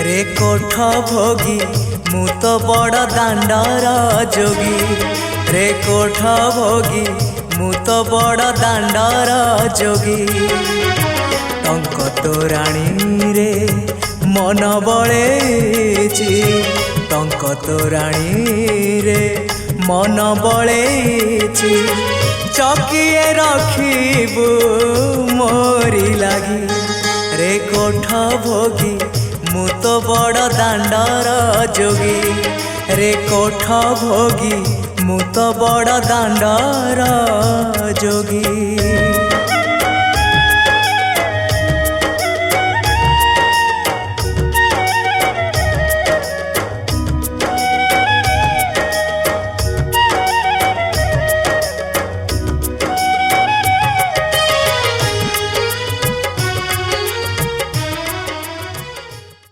रे कोठ भोगी मु तो बड़ दांडर जोगी रे कोठ भोगी मु तो बड़ दांडर जोगी टंक तोराणी रे मन बळेची टंक तोराणी रे मन बळेची चकिए रखिबू मोरी लागी रे कोठ भोगी मु तो बड़ दांडर जोगी रे कोठ भोगी मु तो बड़ दांडर जोगी।